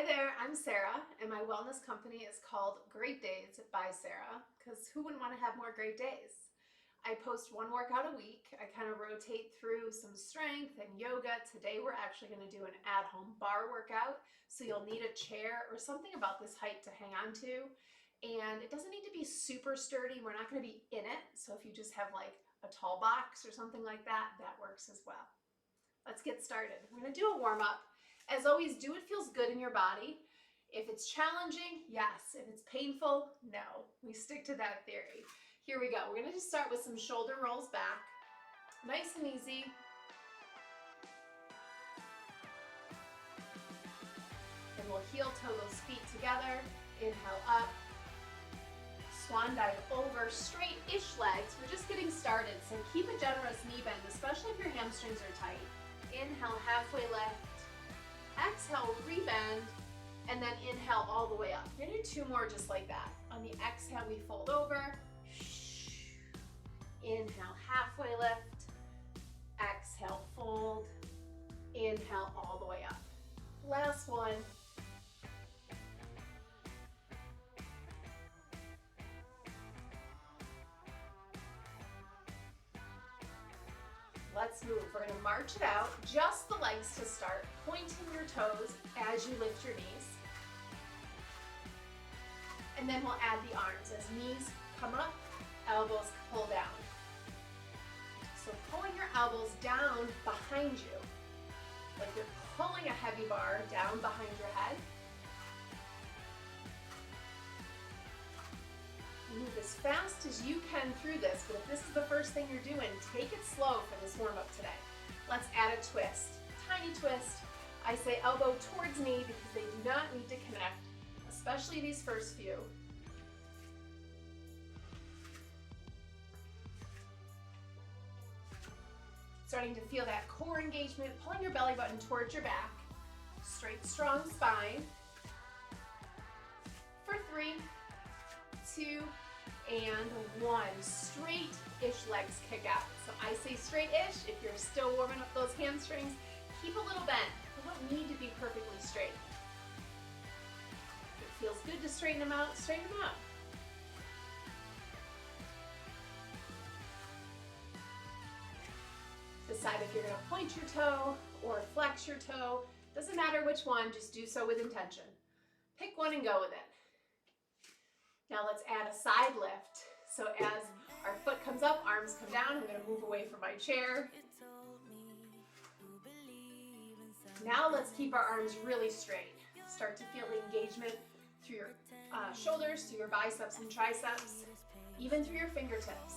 Hi there, I'm Sarah, and my wellness company is called Great Days by Sarah, because who wouldn't want to have more great days? I post one workout a week. I kind of rotate through some strength and yoga. Today we're actually going to do an at-home bar workout, so you'll need a chair or something about this height to hang on to. And it doesn't need to be super sturdy. We're not going to be in it, so if you just have like a tall box or something like that, that works as well. Let's get started. We're going to do a warm-up. As always, do what feels good in your body. If it's challenging, yes. If it's painful, no. We stick to that theory. Here we go. We're going to just start with some shoulder rolls back. Nice and easy. And we'll heel toe those feet together. Inhale up. Swan dive over, straight-ish legs. We're just getting started, so keep a generous knee bend, especially if your hamstrings are tight. Inhale, halfway lift. Exhale, rebend, and then inhale all the way up. We're gonna do two more just like that. On the exhale, we fold over. Inhale, halfway lift. Exhale, fold. Inhale all the way up. Last one. Let's move. We're going to march it out, just the legs to start, pointing your toes as you lift your knees. And then we'll add the arms as knees come up, elbows pull down. So pulling your elbows down behind you, like you're pulling a heavy bar down behind your head. Move as fast as you can through this, but if this is the first thing you're doing, take it slow for this warm-up today. Let's add a twist, tiny twist. I say elbow towards knee because they do not need to connect, especially these first few. Starting to feel that core engagement, pulling your belly button towards your back. Straight, strong spine. For 3, 2, and 1. Straight-ish legs kick out. So I say straight-ish. If you're still warming up those hamstrings, keep a little bend. They don't need to be perfectly straight. If it feels good to straighten them out, straighten them out. Decide if you're going to point your toe or flex your toe. Doesn't matter which one, just do so with intention. Pick one and go with it. Now let's add a side lift. So as our foot comes up, arms come down. I'm going to move away from my chair. Now let's keep our arms really straight. Start to feel the engagement through your shoulders, through your biceps and triceps, even through your fingertips.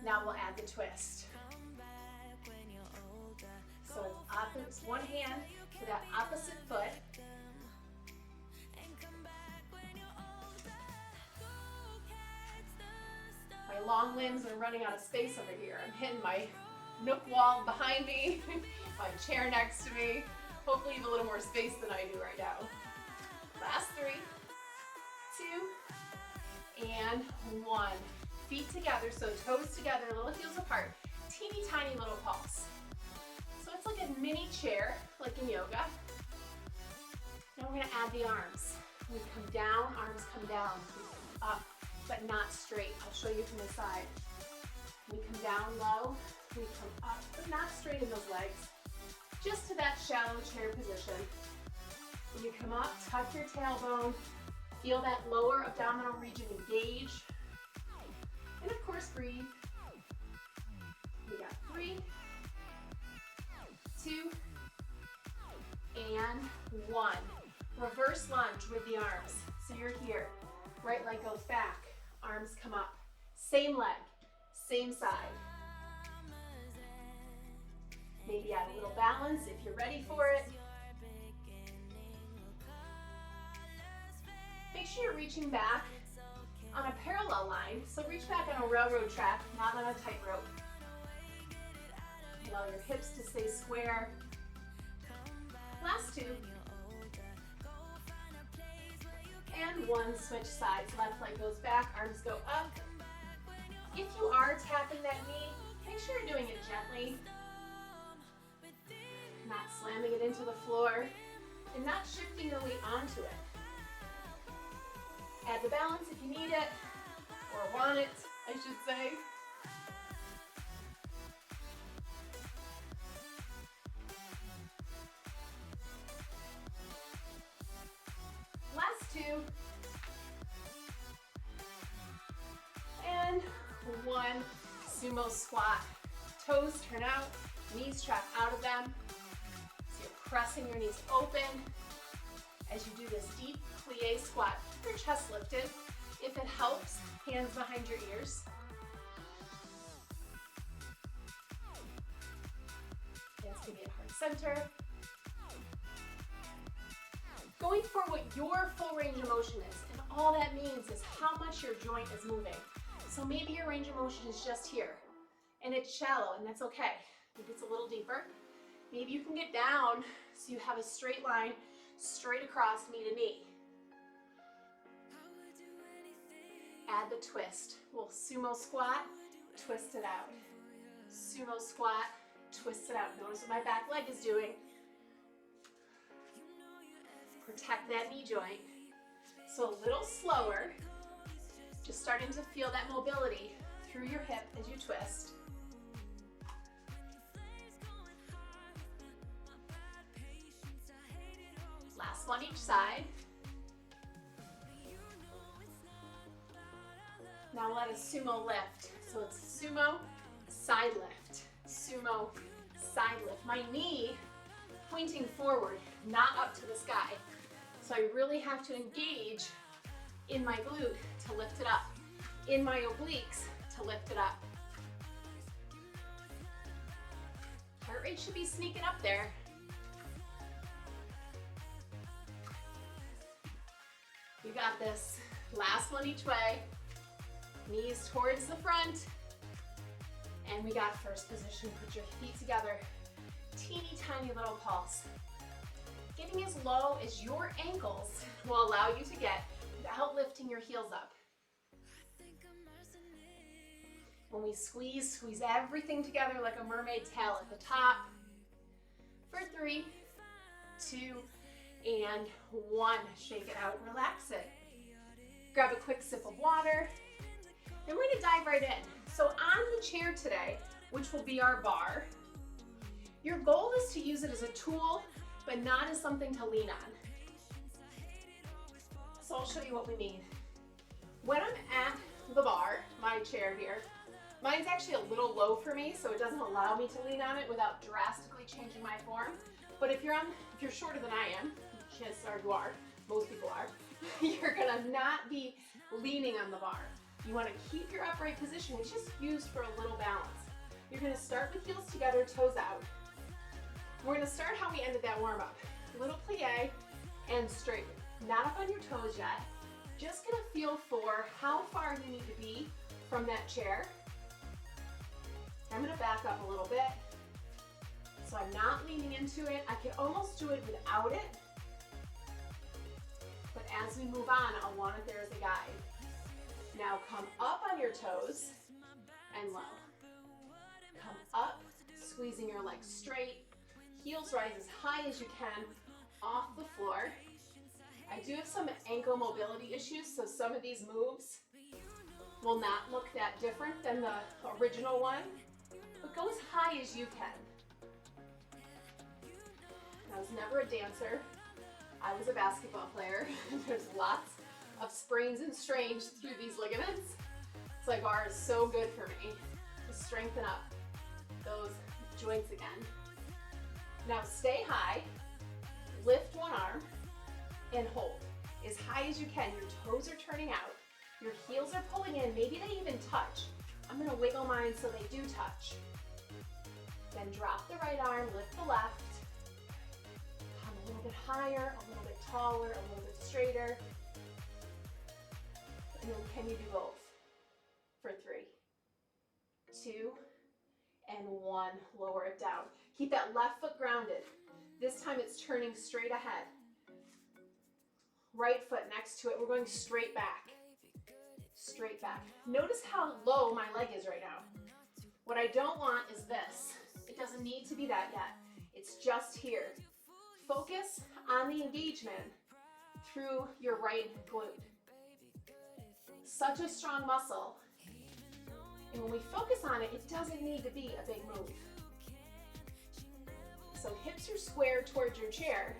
Now we'll add the twist. So it's one hand to that opposite foot. My long limbs are running out of space over here. I'm hitting my nook wall behind me, my chair next to me. Hopefully you have a little more space than I do right now. Last 3, 2, and 1. Feet together, so toes together, little heels apart. Teeny tiny little pulse. So it's like a mini chair, like in yoga. Now we're gonna add the arms. We come down, arms come down, we come up, but not straight. I'll show you from the side. We come down low, we come up, but not straight in those legs. Just to that shallow chair position. When you come up, tuck your tailbone, feel that lower abdominal region engage. And of course, breathe. We got 3, 2, and 1. Reverse lunge with the arms. So you're here. Right leg goes back. Arms come up. Same leg, same side. Maybe add a little balance if you're ready for it. Make sure you're reaching back on a parallel line. So reach back on a railroad track, not on a tightrope. Allow your hips to stay square. Last 2. And 1, switch sides. Left leg goes back, arms go up. If you are tapping that knee, make sure you're doing it gently. Not slamming it into the floor and not shifting your weight onto it. Add the balance if you need it, or want it, I should say. Last two. And one. Sumo squat. Toes turn out, knees trap out of them. So you're pressing your knees open as you do this deep plie squat. Keep your chest lifted. If it helps, hands behind your ears. Hands can be at heart center. Going for what your full range of motion is, and all that means is how much your joint is moving. So maybe your range of motion is just here, and it's shallow, and that's okay. Maybe it's a little deeper. Maybe you can get down so you have a straight line straight across knee to knee. Add the twist. We'll sumo squat, twist it out. Sumo squat, twist it out. Notice what my back leg is doing. Protect that knee joint. So a little slower, just starting to feel that mobility through your hip as you twist. Last one each side. Now let us sumo lift. So it's sumo, side lift. Sumo, side lift. My knee pointing forward, not up to the sky. So I really have to engage in my glute to lift it up, in my obliques to lift it up. Heart rate should be sneaking up there. You got this. Last one each way. Knees towards the front. And we got first position. Put your feet together. Teeny tiny little pulse. Getting as low as your ankles will allow you to get without lifting your heels up. When we squeeze everything together like a mermaid tail at the top. For 3, 2, and 1. Shake it out, relax it. Grab a quick sip of water. Then we're gonna dive right in. So on the chair today, which will be our bar, your goal is to use it as a tool, but not as something to lean on. So I'll show you what we mean. When I'm at the bar, my chair here, mine's actually a little low for me, so it doesn't allow me to lean on it without drastically changing my form. But if you're shorter than I am, chances are you are, most people are, you're gonna not be leaning on the bar. You wanna keep your upright position. It's just used for a little balance. You're gonna start with heels together, toes out. We're gonna start how we ended that warm up. Little plie and straight. Not up on your toes yet. Just gonna feel for how far you need to be from that chair. I'm gonna back up a little bit. So I'm not leaning into it. I can almost do it without it. But as we move on, I'll want it there as a guide. Now come up on your toes and low. Come up, squeezing your legs straight. Heels rise as high as you can off the floor. I do have some ankle mobility issues, so some of these moves will not look that different than the original one, but go as high as you can. I was never a dancer. I was a basketball player. There's lots of sprains and strains through these ligaments. So my bar is so good for me to strengthen up those joints again. Now stay high, lift one arm, and hold. As high as you can, your toes are turning out, your heels are pulling in, maybe they even touch. I'm gonna wiggle mine so they do touch. Then drop the right arm, lift the left, come a little bit higher, a little bit taller, a little bit straighter. And then can you do both? For 3, 2, and 1, lower it down. Keep that left foot grounded. This time it's turning straight ahead. Right foot next to it, we're going straight back. Straight back. Notice how low my leg is right now. What I don't want is this. It doesn't need to be that yet. It's just here. focus on the engagement through your right glute. Such a strong muscle. And when we focus on it, it doesn't need to be a big move. So hips are square towards your chair.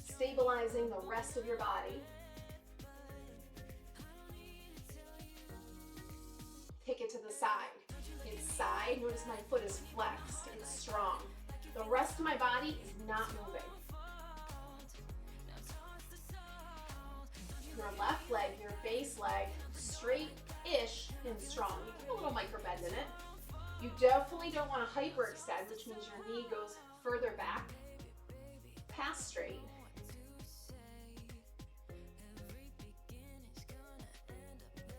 Stabilizing the rest of your body. Take it to the side. It's side. Notice my foot is flexed. It's strong. The rest of my body is not moving. Your left leg, your base leg, straight-ish and strong. You get a little micro bend in it. You definitely don't want to hyperextend, which means your knee goes further back, past straight.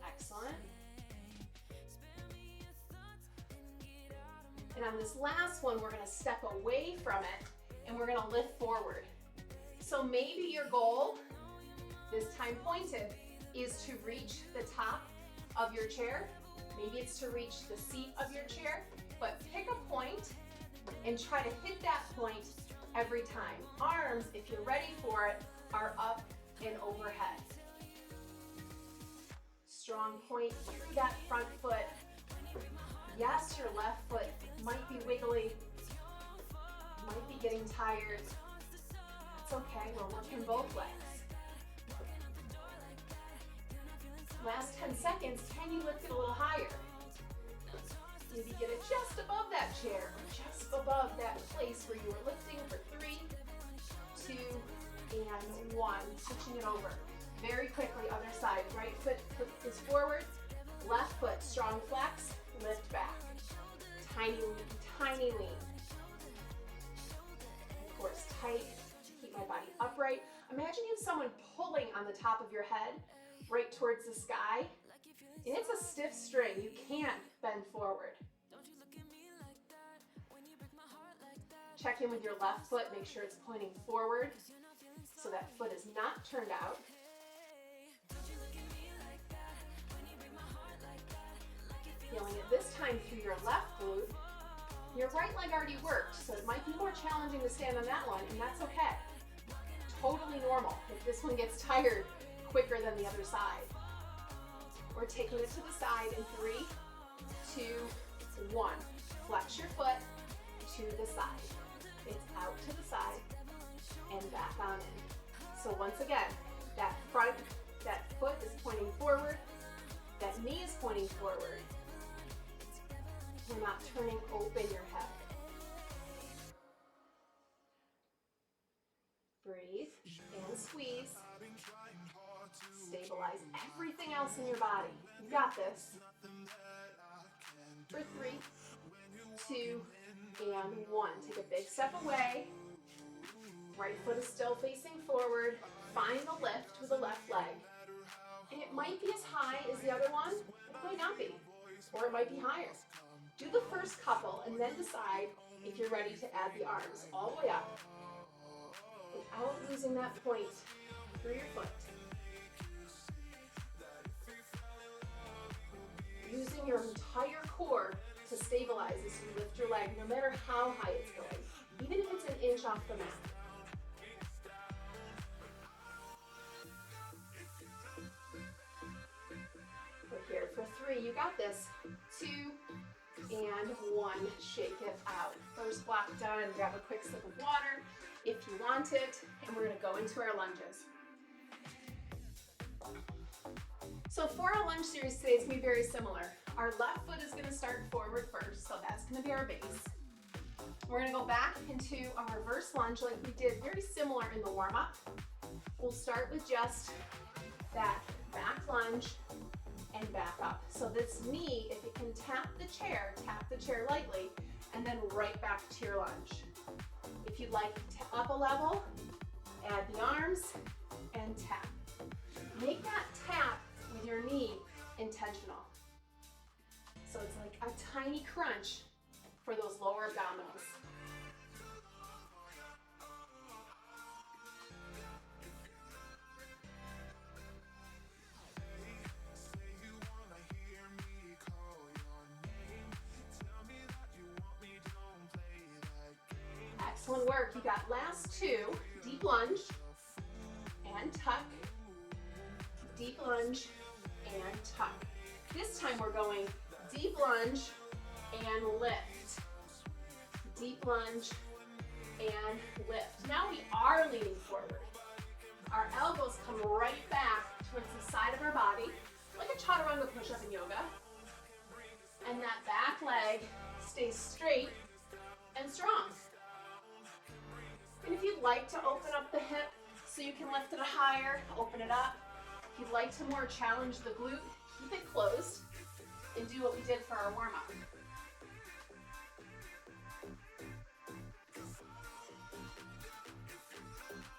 Excellent. And on this last one, we're going to step away from it and we're going to lift forward. So maybe your goal, this time pointed, is to reach the top of your chair. Maybe it's to reach the seat of your chair, but pick a point and try to hit that point every time. Arms, if you're ready for it, are up and overhead. Strong point through that front foot. Yes, your left foot might be wiggly, might be getting tired. That's okay, we're working both legs. Last 10 seconds, can you lift it a little higher? Maybe get it just above that chair, or just above that place where you were lifting for 3, 2, and 1. Switching it over. Very quickly, other side. Right foot is forward, left foot, strong flex, lift back. Tiny lean, tiny lean. Of course, tight, keep my body upright. Imagine you have someone pulling on the top of your head, right towards the sky, and it's a stiff string. You can't bend forward. Check in with your left foot, make sure it's pointing forward so that foot is not turned out. Feeling it this time through your left glute. Your right leg already worked, so it might be more challenging to stand on that one, and that's okay. Totally normal if this one gets tired quicker than the other side. We're taking it to the side in 3, 2, 1. Flex your foot to the side. It's out to the side and back on in. So once again, that foot is pointing forward, that knee is pointing forward. You're not turning open your head. Breathe and squeeze. Stabilize everything else in your body. You got this. For 3, 2, and 1. Take a big step away. Right foot is still facing forward. Find the lift with the left leg. And it might be as high as the other one. It might not be. Or it might be higher. Do the first couple and then decide if you're ready to add the arms all the way up without losing that point through your foot. Using your entire core to stabilize as you lift your leg, no matter how high it's going, even if it's an inch off the mat. We're here for 3, you got this. 2, and 1, shake it out. First block done, grab a quick sip of water if you want it, and we're gonna go into our lunges. So for our lunge series today, it's gonna be very similar. Our left foot is gonna start forward first, so that's gonna be our base. We're gonna go back into a reverse lunge like we did, very similar in the warm-up. We'll start with just that back lunge and back up. So this knee, if it can tap the chair lightly, and then right back to your lunge. If you'd like to up a level, add the arms and tap. Make that tap with your knee intentional. So it's like a tiny crunch for those lower abdominals. Excellent work. You got last two. Deep lunge and tuck. Deep lunge and tuck. This time we're going deep lunge and lift. Deep lunge and lift. Now we are leaning forward. Our elbows come right back towards the side of our body, like a chaturanga push-up in yoga. And that back leg stays straight and strong. And if you'd like to open up the hip so you can lift it higher, open it up. If you'd like to more challenge the glute, keep it closed and do what we did for our warm-up.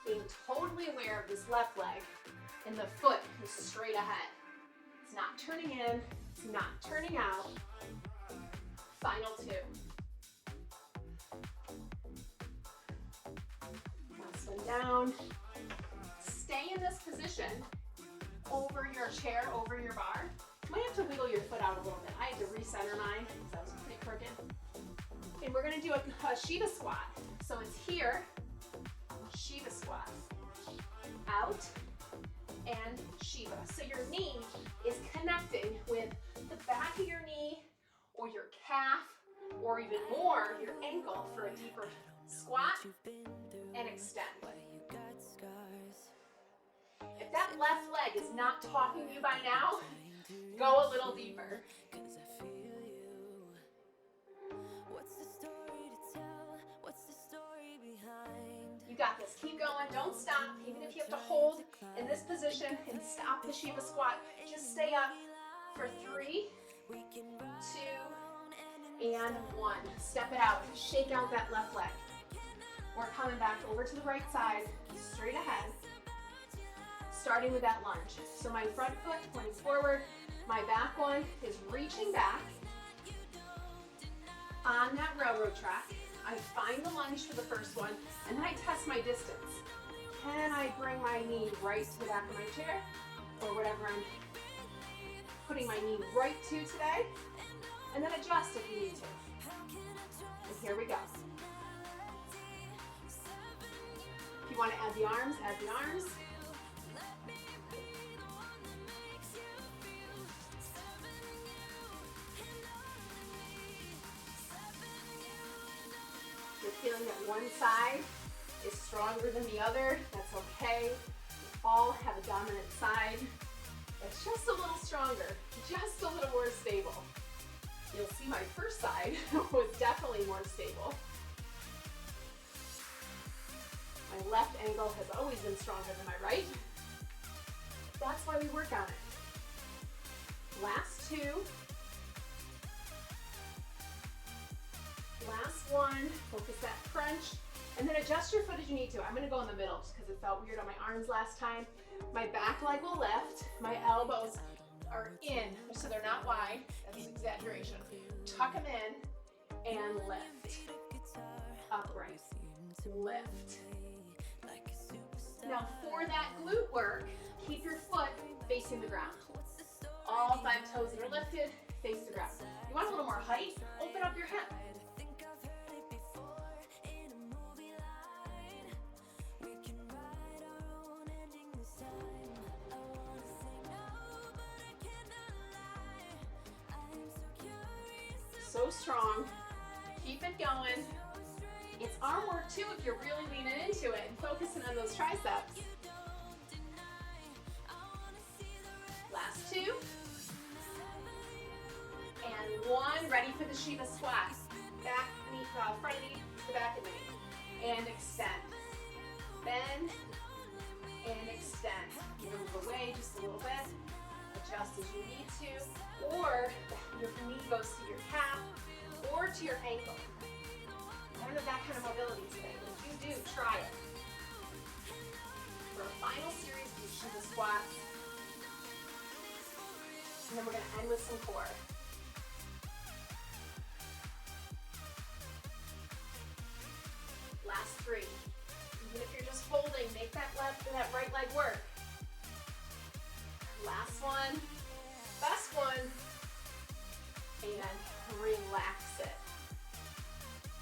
Being totally aware of this left leg and the foot is straight ahead. It's not turning in, it's not turning out. Final two. Last one down. Stay in this position over your chair, over your bar. You might have to wiggle your foot out a little bit. I had to recenter mine because that was pretty crooked. And we're gonna do a Shiva squat. So it's here, Shiva squat. Out and Shiva. So your knee is connecting with the back of your knee or your calf or even more your ankle for a deeper squat and extend. If that left leg is not talking to you by now, go a little deeper. You got this. Keep going. Don't stop. Even if you have to hold in this position and stop the Shiva squat, just stay up for 3, 2, and 1. Step it out. Shake out that left leg. We're coming back over to the right side, straight ahead, starting with that lunge. So my front foot pointing forward. My back one is reaching back on that railroad track. I find the lunge for the first one, and then I test my distance. Can I bring my knee right to the back of my chair, or whatever I'm putting my knee right to today, and then adjust if you need to. And here we go. If you want to add the arms, add the arms. You're feeling that one side is stronger than the other, that's okay. We all have a dominant side that's just a little stronger, just a little more stable. You'll see my first side was definitely more stable. My left ankle has always been stronger than my right. That's why we work on it. Last two. Last one, focus that crunch, and then adjust your foot as you need to. I'm gonna go in the middle just because it felt weird on my arms last time. My back leg will lift, my elbows are in, so they're not wide, that's an exaggeration. Tuck them in and lift. Upright, lift. Now for that glute work, keep your foot facing the ground. All 5 toes that are lifted, face the ground. You want a little more height? Open up your hip. So strong. Keep it going. It's arm work too if you're really leaning into it and focusing on those triceps. Last two. And 1. Ready for the Shiva squat. Back knee, front knee to the back of the knee. And extend. Bend and extend. Move away just a little bit. Adjust as you need to. Or your knee goes to your calf or to your ankle. I don't have that kind of mobility today, but if you do, try it. For our final series, we Shiva squats. And then we're going to end with some core. Last 3. Even if you're just holding, make that left and that right leg work. Last one. Best one. And relax it.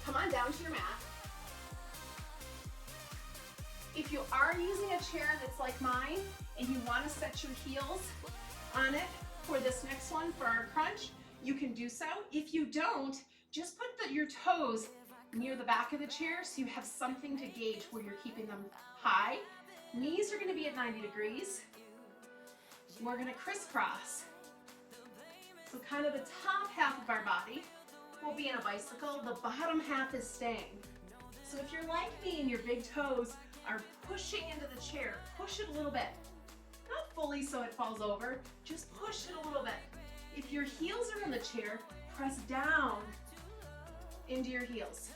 Come on down to your mat. If you are using a chair that's like mine and you want to set your heels on it for this next one, for our crunch, you can do so. If you don't, just put your toes near the back of the chair so you have something to gauge where you're keeping them high. Knees are going to be at 90 degrees. We're going to crisscross. So kind of the top half of our body will be in a bicycle. The bottom half is staying. So if you're like me and your big toes are pushing into the chair, push it a little bit. Not fully so it falls over, just push it a little bit. If your heels are in the chair, press down into your heels.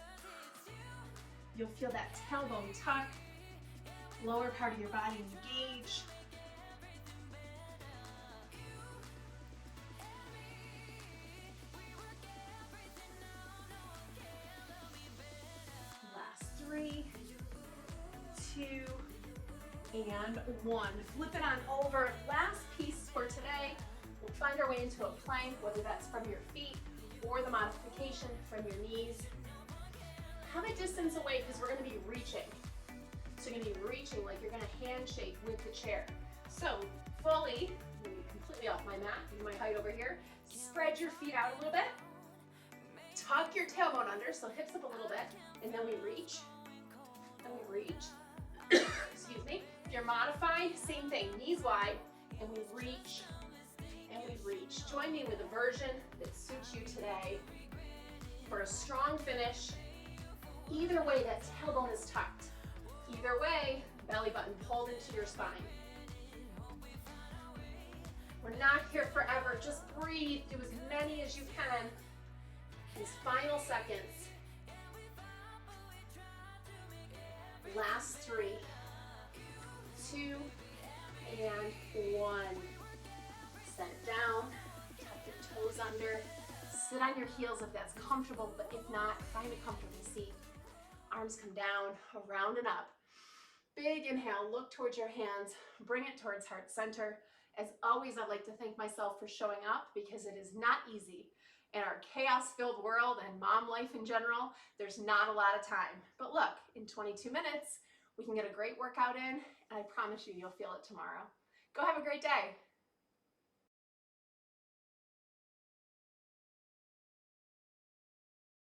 You'll feel that tailbone tuck, lower part of your body engage. Last 3, 2, and 1. Flip it on over. Last piece for today. We'll find our way into a plank, whether that's from your feet or the modification from your knees. Have a distance away because we're going to be reaching. So you're going to be reaching like you're going to handshake with the chair. So fully, I'm going to be completely off my mat, give you my height over here. Spread your feet out a little bit. Tuck your tailbone under, so hips up a little bit, and then we reach. And we reach. Excuse me. If you're modified, same thing, knees wide, and we reach, and we reach. Join me with a version that suits you today for a strong finish. Either way, that tailbone is tucked. Either way, belly button pulled into your spine. We're not here forever. Just breathe. Do as many as you can. These final seconds. Last 3, 2, and 1. Set it down. Tuck your toes under. Sit on your heels if that's comfortable, but if not, find a comfortable seat. Arms come down, around and up. Big inhale, look towards your hands, bring it towards heart center. As always, I'd like to thank myself for showing up because it is not easy. In our chaos-filled world and mom life in general, there's not a lot of time. But look, in 22 minutes, we can get a great workout in, and I promise you, you'll feel it tomorrow. Go have a great day.